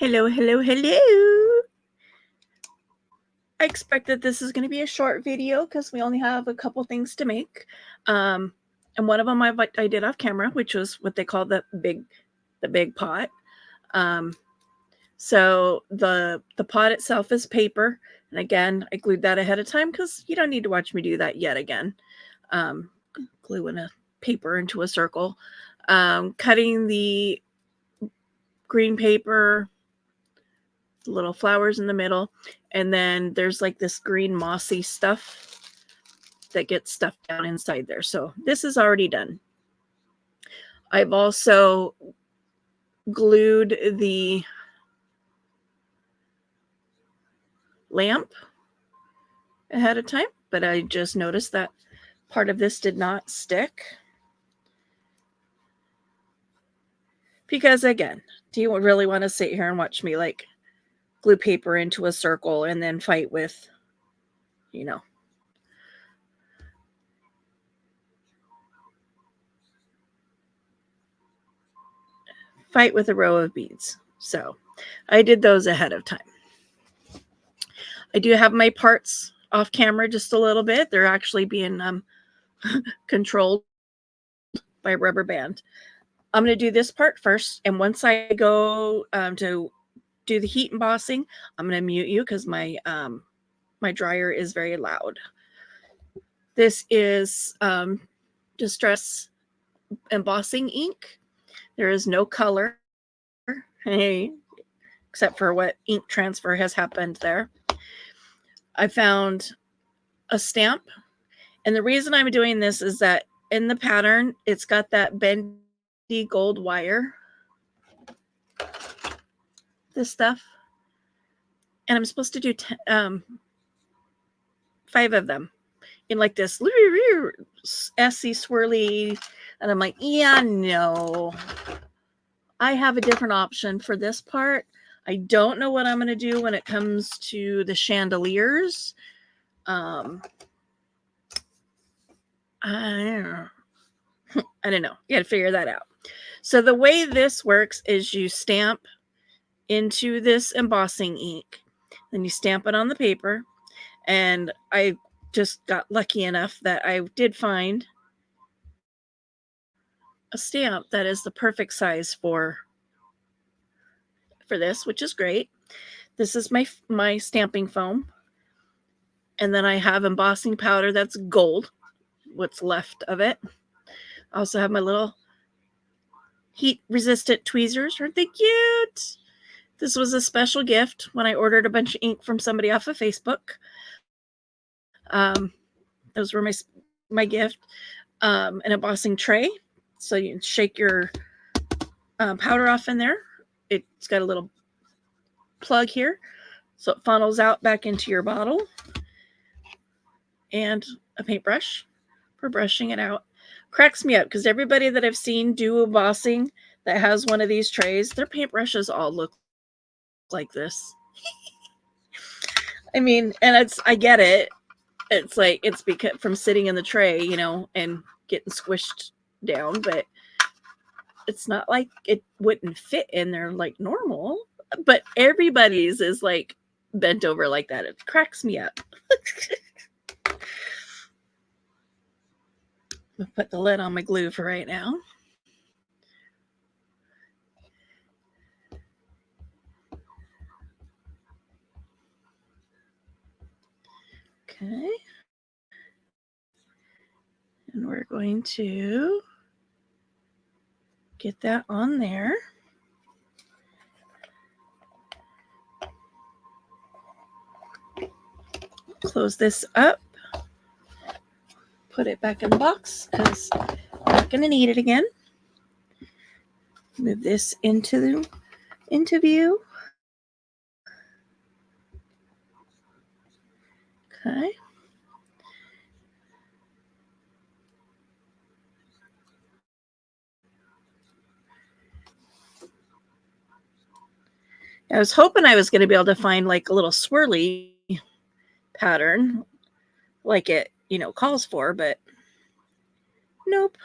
Hello, hello, hello. I expect that this is going to be a short video because we only have a couple things to make. And one of them I did off camera, which was what they call the big pot. So the pot itself is paper. And again, I glued that ahead of time because you don't need to watch me do that yet again. Gluing a paper into a circle. Cutting the green paper, little flowers in the middle, and then there's like this green mossy stuff that gets stuffed down inside there. So this is already done. I've also glued the lamp ahead of time, but I just noticed that part of this did not stick. Because again, do you really want to sit here and watch me like glue paper into a circle and then fight with, fight with a row of beads. So I did those ahead of time. I do have my parts off camera just a little bit. They're actually being controlled by a rubber band. I'm going to do this part first. And once I go to do the heat embossing, I'm going to mute you because my dryer is very loud. This is Distress embossing ink. There is no color, except for what ink transfer has happened there. I found a stamp, and the reason I'm doing this is that in the pattern, it's got that bendy gold wire, this stuff, and I'm supposed to do 5 of them in like this SC swirly, and I'm like, yeah, no, I have a different option for this part. I don't know what I'm going to do when it comes to the chandeliers. I don't know. You got to figure that out. So the way this works is you stamp into this embossing ink, then you stamp it on the paper. And I just got lucky enough that I did find a stamp that is the perfect size for this, which is great. This is my stamping foam. And then I have embossing powder that's gold, what's left of it. I also have my little heat-resistant tweezers. Aren't they cute? This was a special gift when I ordered a bunch of ink from somebody off of Facebook. Those were my gift. An embossing tray, so you can shake your powder off in there. It's got a little plug here, so it funnels out back into your bottle. And a paintbrush for brushing it out. Cracks me up because everybody that I've seen do embossing that has one of these trays, their paintbrushes all look like this. I mean, and I get it. It's like it's because from sitting in the tray, and getting squished down, but it's not like it wouldn't fit in there like normal. But everybody's is like bent over like that. It cracks me up. I'll put the lid on my glue for right now. Okay. And we're going to get that on there. Close this up. Put it back in the box because I'm not going to need it again. Move this into view. Okay. I was hoping I was going to be able to find like a little swirly pattern like it, calls for, but nope.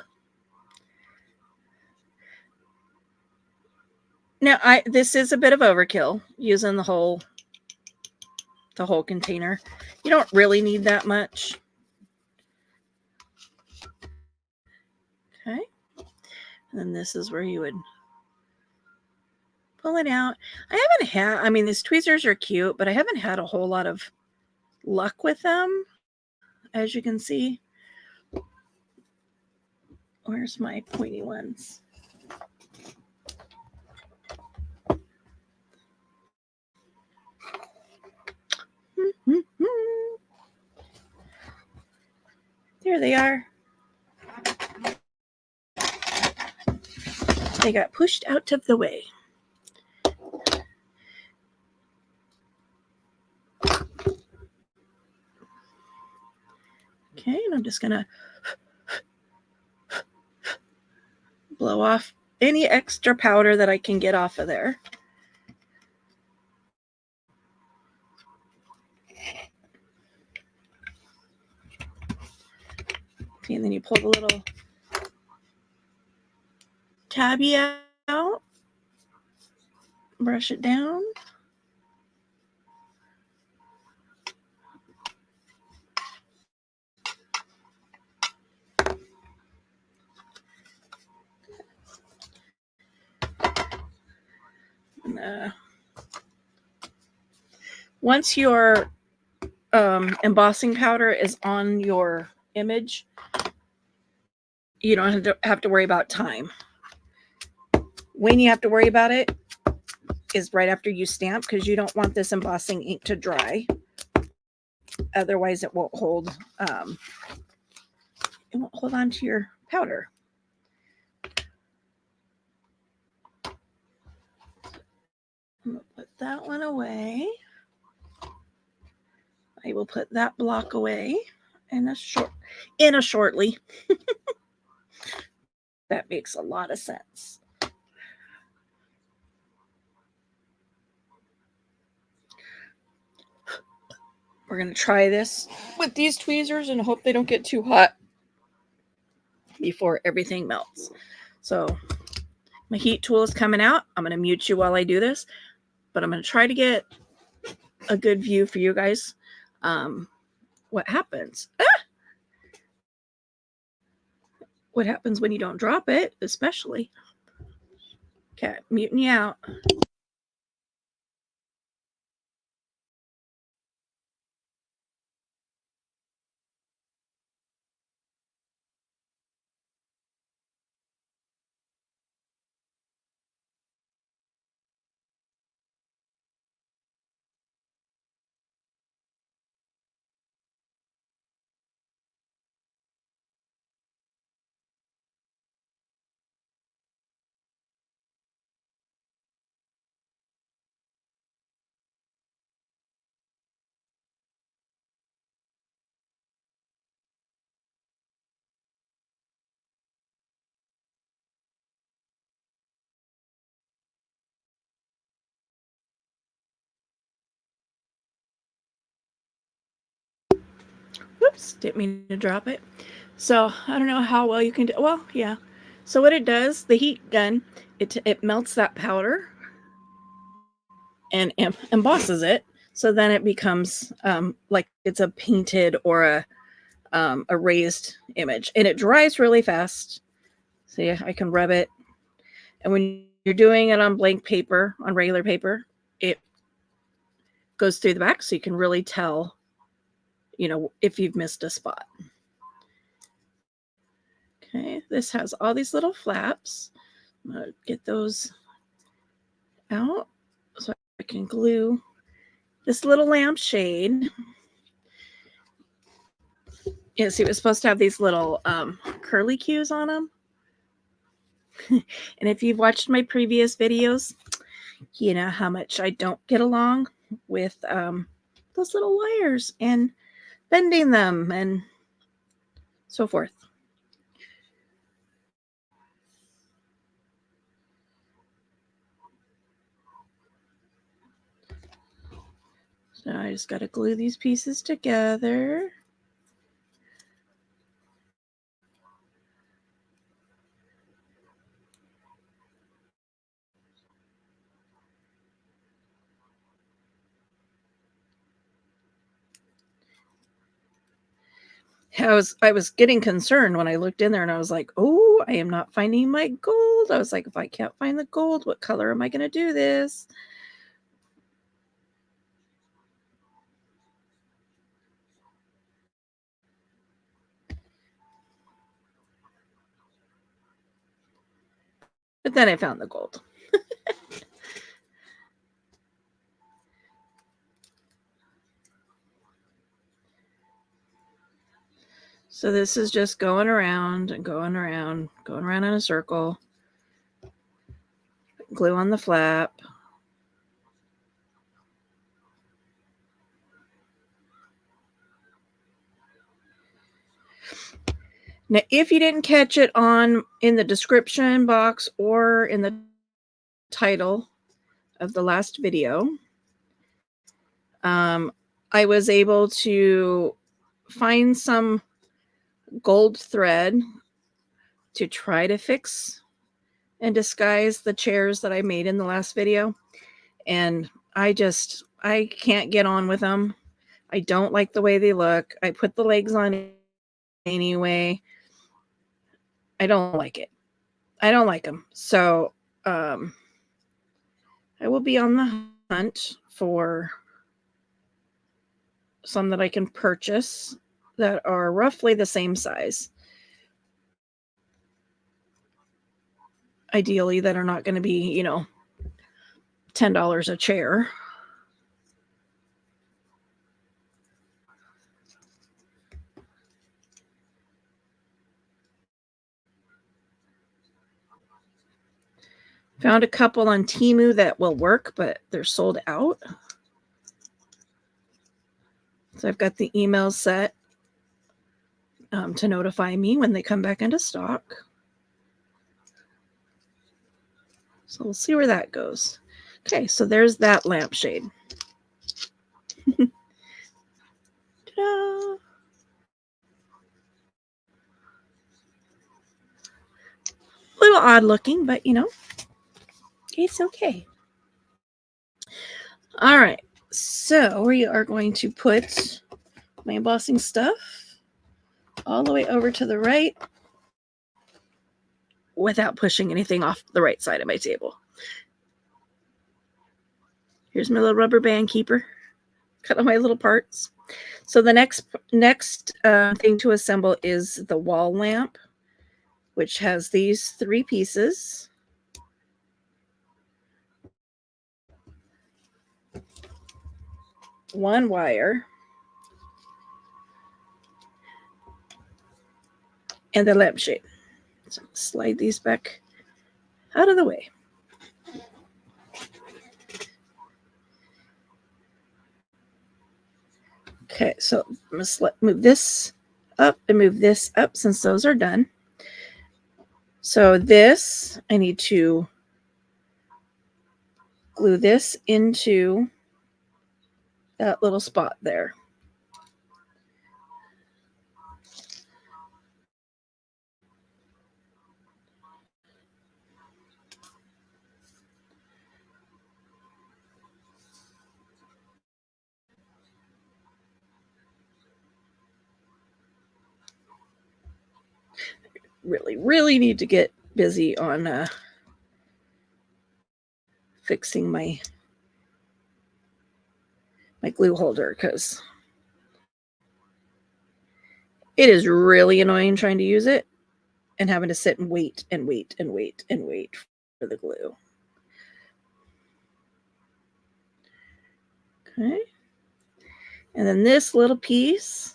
Now, this is a bit of overkill using the whole container. You don't really need that much. Okay. And then this is where you would pull it out. I mean, these tweezers are cute, but I haven't had a whole lot of luck with them, as you can see. Where's my pointy ones? There they are. They got pushed out of the way. Okay, and I'm just going to blow off any extra powder that I can get off of there. Okay, and then you pull the little tabby out, brush it down. And, once your embossing powder is on your image, you don't have to worry about time. When you have to worry about it is right after you stamp, because you don't want this embossing ink to dry. Otherwise, it won't hold. It won't hold on to your powder. I'm gonna put that one away. I will put that block away in a shortly. That makes a lot of sense. We're going to try this with these tweezers and hope they don't get too hot before everything melts. So my heat tool is coming out. I'm going to mute you while I do this, but I'm going to try to get a good view for you guys. What happens? What happens when you don't drop it, especially. Okay, muting you out. Whoops, didn't mean to drop it. So I don't know how well you can do. Well, yeah. So what it does, the heat gun, it melts that powder and embosses it. So then it becomes like it's a painted or a raised image, and it dries really fast. See, I can rub it, and when you're doing it on blank paper, on regular paper, it goes through the back, so you can really tell, if you've missed a spot. Okay, this has all these little flaps. I'm gonna get those out so I can glue this little lampshade. Yeah, see, it was supposed to have these little curly cues on them. And if you've watched my previous videos, you know how much I don't get along with those little wires and bending them and so forth. So I just got to glue these pieces together. I was getting concerned when I looked in there and I was like, oh, I am not finding my gold. I was like, if I can't find the gold, what color am I going to do this? But then I found the gold. So this is just going around and going around in a circle. Glue on the flap. Now, if you didn't catch it in the description box or in the title of the last video, I was able to find some gold thread to try to fix and disguise the chairs that I made in the last video. And I can't get on with them. I don't like the way they look. I put the legs on anyway. I don't like it. I don't like them. So I will be on the hunt for some that I can purchase that are roughly the same size. Ideally, that are not going to be, $10 a chair. Found a couple on Temu that will work, but they're sold out. So I've got the email set to notify me when they come back into stock. So we'll see where that goes. Okay, so there's that lampshade. Ta-da! A little odd looking, but it's okay. All right, so we are going to put my embossing stuff all the way over to the right without pushing anything off the right side of my table. Here's my little rubber band keeper. Cut all my little parts. So the next thing to assemble is the wall lamp, which has these 3 pieces. One wire. And the lampshade. So slide these back out of the way. Okay, so I'm going to move this up and move this up since those are done. So this, I need to glue this into that little spot there. Really need to get busy on fixing my glue holder, because it is really annoying trying to use it and having to sit and wait and wait and wait and wait for the glue. Okay. And then this little piece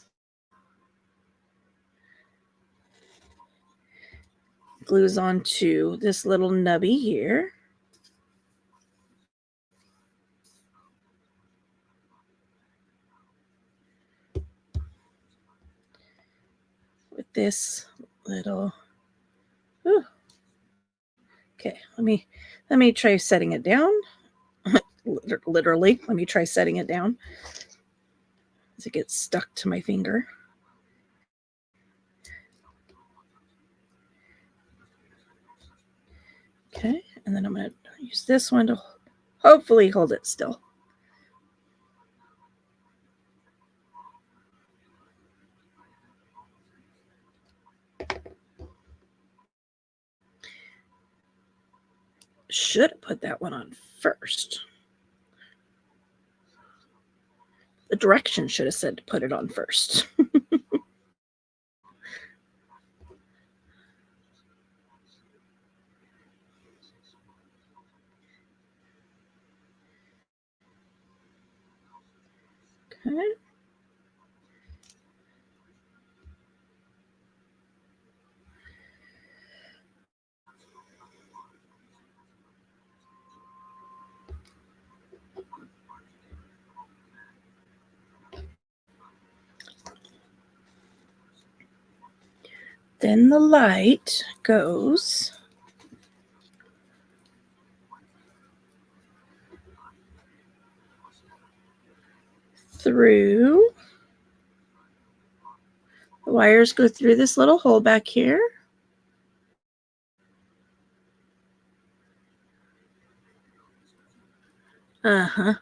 glues onto this little nubby here. With this little, ooh. Okay, let me try setting it down. Literally, let me try setting it down as it gets stuck to my finger. Okay, and then I'm going to use this one to hopefully hold it still. should have put that one on first. The direction should have said to put it on first. Okay. Then the light goes through. The wires go through this little hole back here. Uh-huh.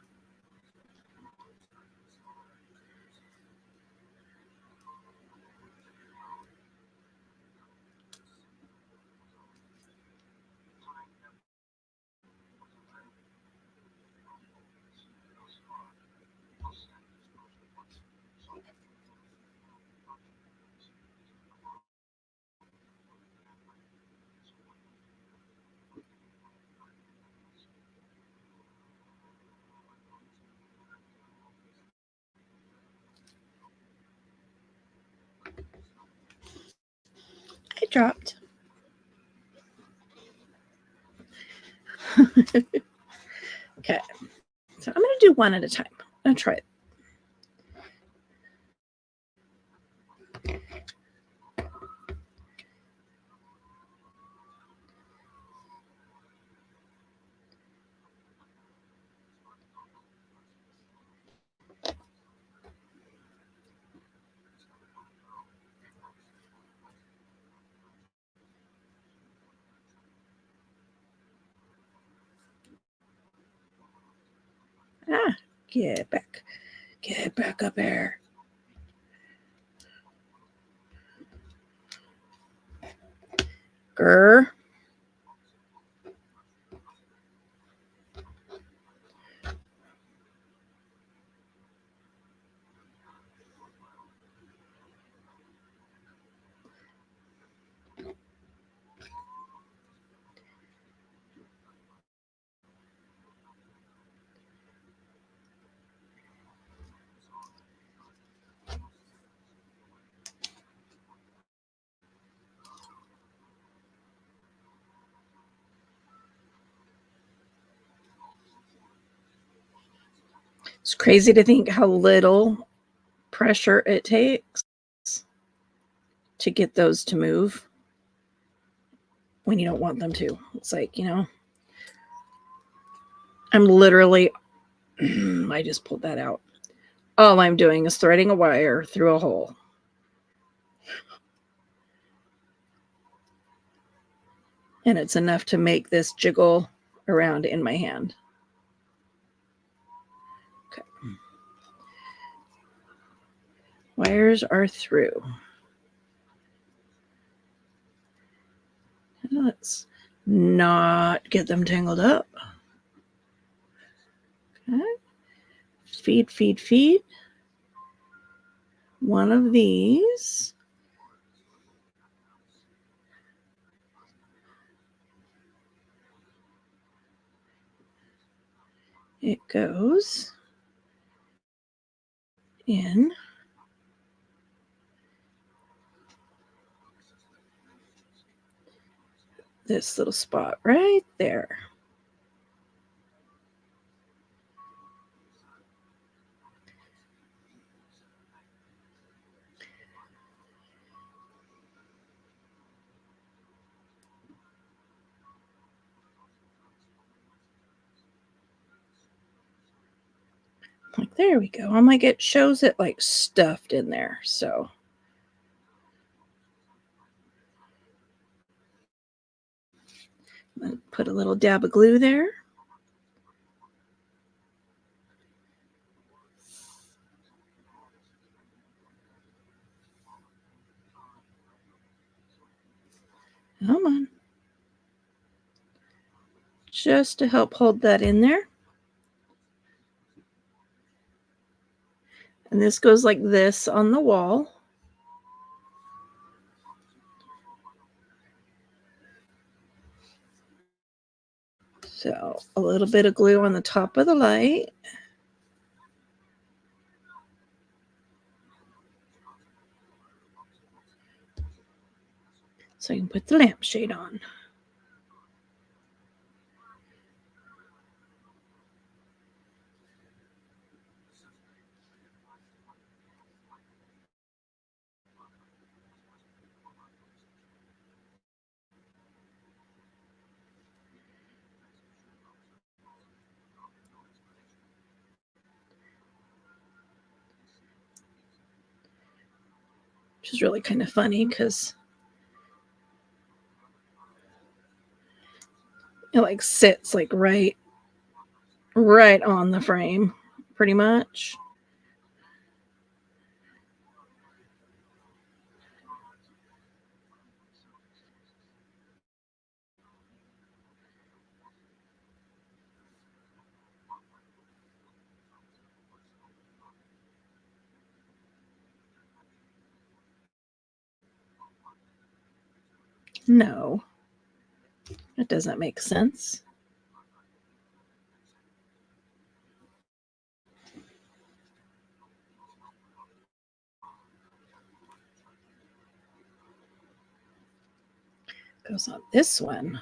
I dropped. Okay. So I'm going to do one at a time. I'm going to try it. Ah, get back. Get back up there. Grr. It's crazy to think how little pressure it takes to get those to move when you don't want them to. It's like, I'm literally, I just pulled that out. All I'm doing is threading a wire through a hole. And it's enough to make this jiggle around in my hand. Okay. Wires are through. Let's not get them tangled up. Okay. Feed, feed, feed. One of these. It goes in this little spot right there. Like, there we go. I'm like, it shows it like stuffed in there. So I'm going to put a little dab of glue there. Come on. just to help hold that in there. And this goes like this on the wall. So a little bit of glue on the top of the light. So you can put the lampshade on. Which is really kind of funny because it like sits like right on the frame, pretty much. No, that doesn't make sense. Goes on this one.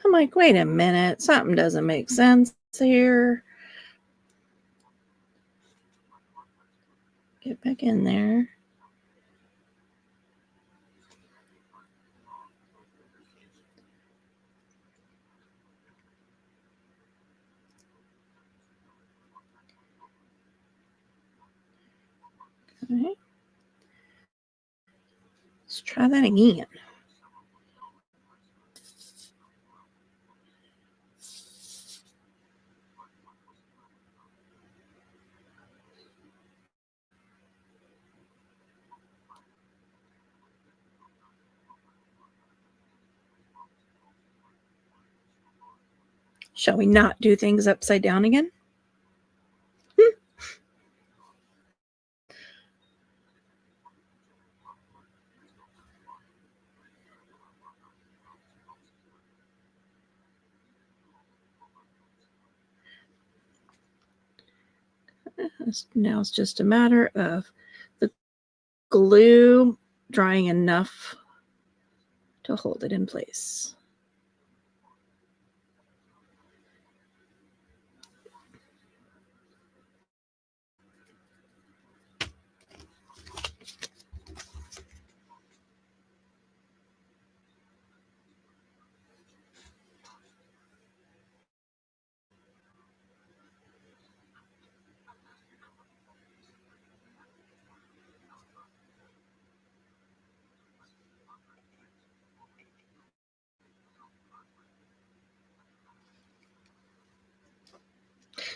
I'm like, wait a minute, something doesn't make sense here. Get back in there. Okay. Let's try that again. Shall we not do things upside down again? Now it's just a matter of the glue drying enough to hold it in place.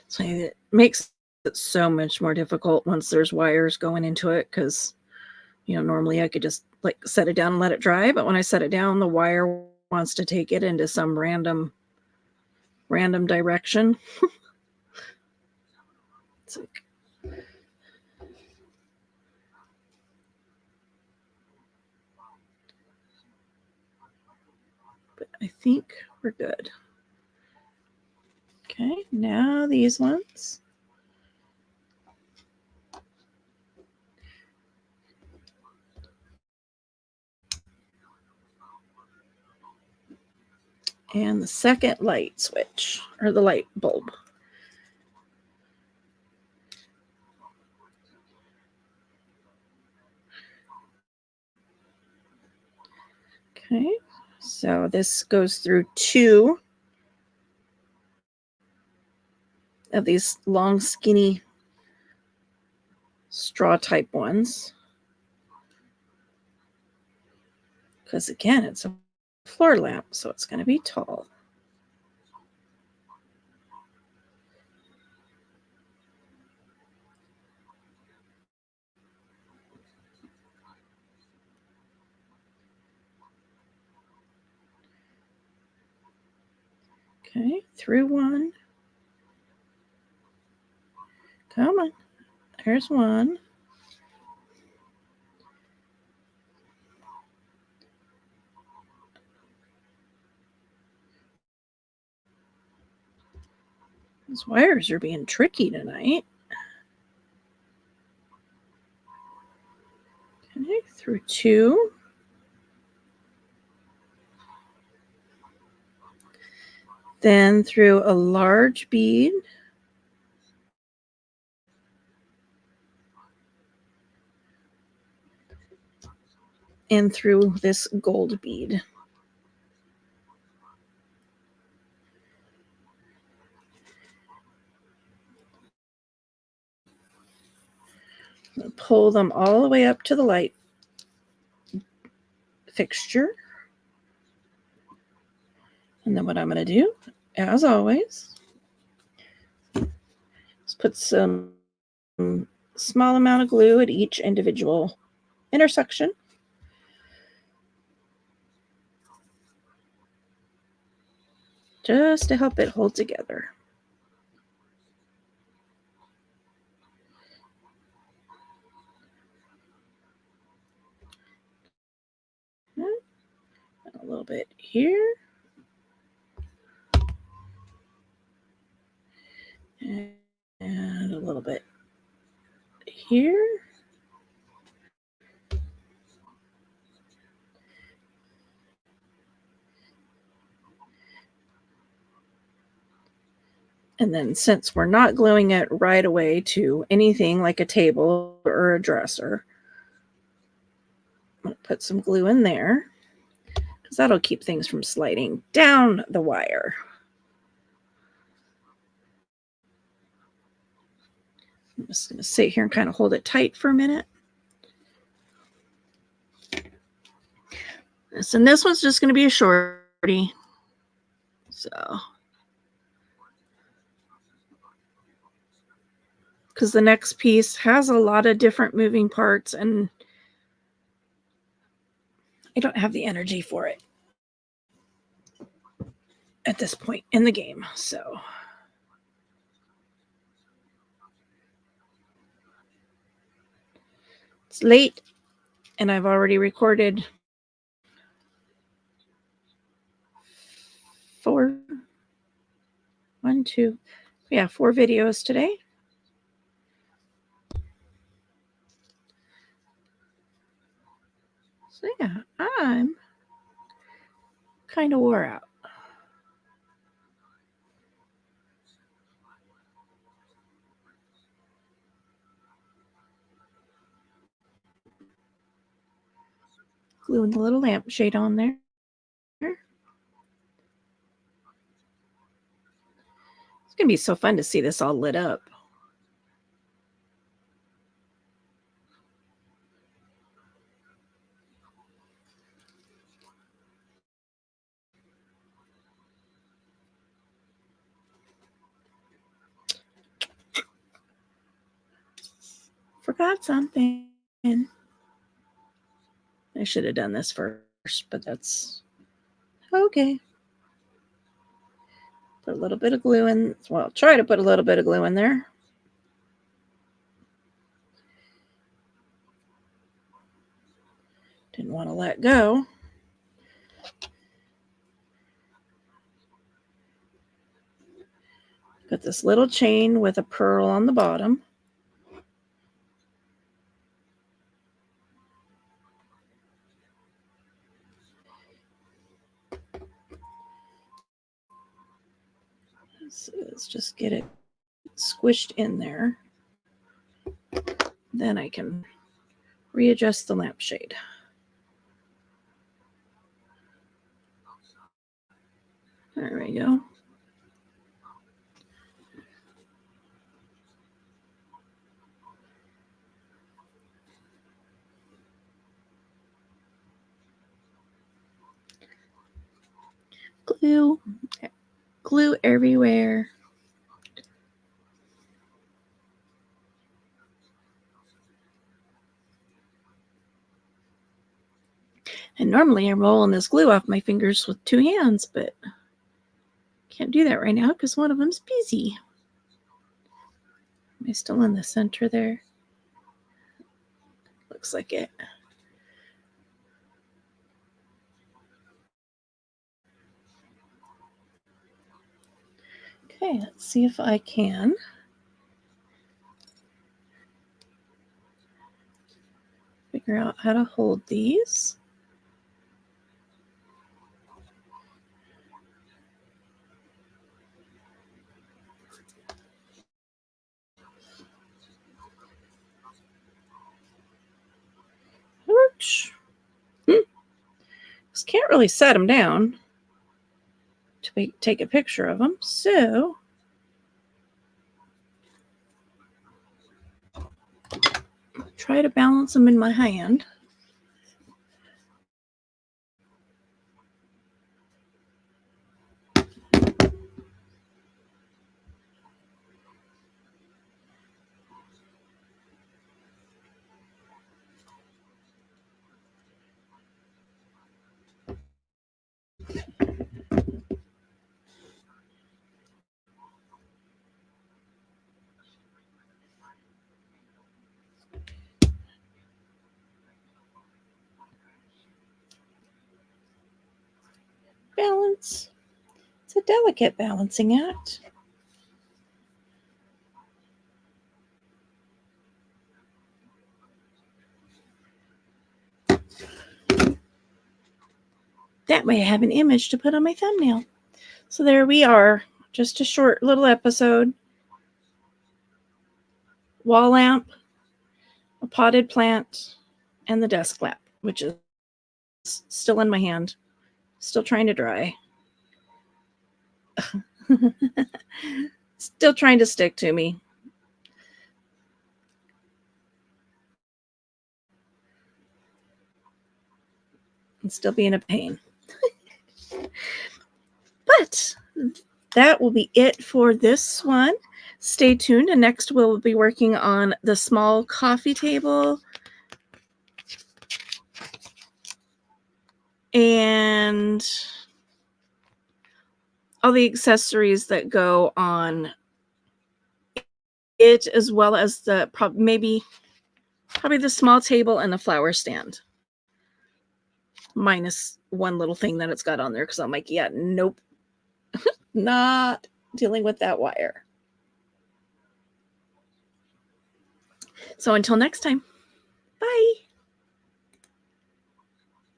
So it makes it so much more difficult once there's wires going into it because, normally I could just like set it down and let it dry. But when I set it down, the wire wants to take it into some random direction. It's like, but I think we're good. Okay, now these ones. And the second light switch, or the light bulb. Okay, so this goes through 2 of these long, skinny straw type ones. Because again, it's a floor lamp, so it's going to be tall. Okay, through one. Come on. There's one. These wires are being tricky tonight. Okay, through two. Then through a large bead. And through this gold bead. I'm going to pull them all the way up to the light fixture. And then what I'm going to do, as always, is put some small amount of glue at each individual intersection. Just to help it hold together. A little bit here. And a little bit here. And then since we're not gluing it right away to anything like a table or a dresser, I'm going to put some glue in there because that'll keep things from sliding down the wire. I'm just going to sit here and kind of hold it tight for a minute. And this one's just going to be a shorty. So, because the next piece has a lot of different moving parts and I don't have the energy for it at this point in the game. So it's late and I've already recorded 4 videos today. So yeah, I'm kind of wore out. Gluing the little lampshade on there. It's going to be so fun to see this all lit up. Forgot something. I should have done this first, but that's okay. Put a little bit of glue in. Well, try to put a little bit of glue in there. Didn't want to let go. Got this little chain with a pearl on the bottom. Let's just get it squished in there. Then I can readjust the lampshade. There we go. Glue everywhere. And normally I'm rolling this glue off my fingers with 2 hands, but Can't do that right now because one of them's busy. Am I still in the center there? Looks like it. Okay, let's see if I can. Figure out how to hold these. Ouch. Just can't really set them down to take a picture of them, so try to balance them in my hand. Balance. It's a delicate balancing act. That way I have an image to put on my thumbnail. So there we are. Just a short little episode. Wall lamp, a potted plant, and the desk lamp, which is still in my hand. Still trying to dry. Still trying to stick to me. And still being a pain. But that will be it for this one. Stay tuned, and next we'll be working on the small coffee table and all the accessories that go on it, as well as the probably the small table and the flower stand, minus one little thing that it's got on there, because I'm like, yeah, nope, not dealing with that wire. So until next time.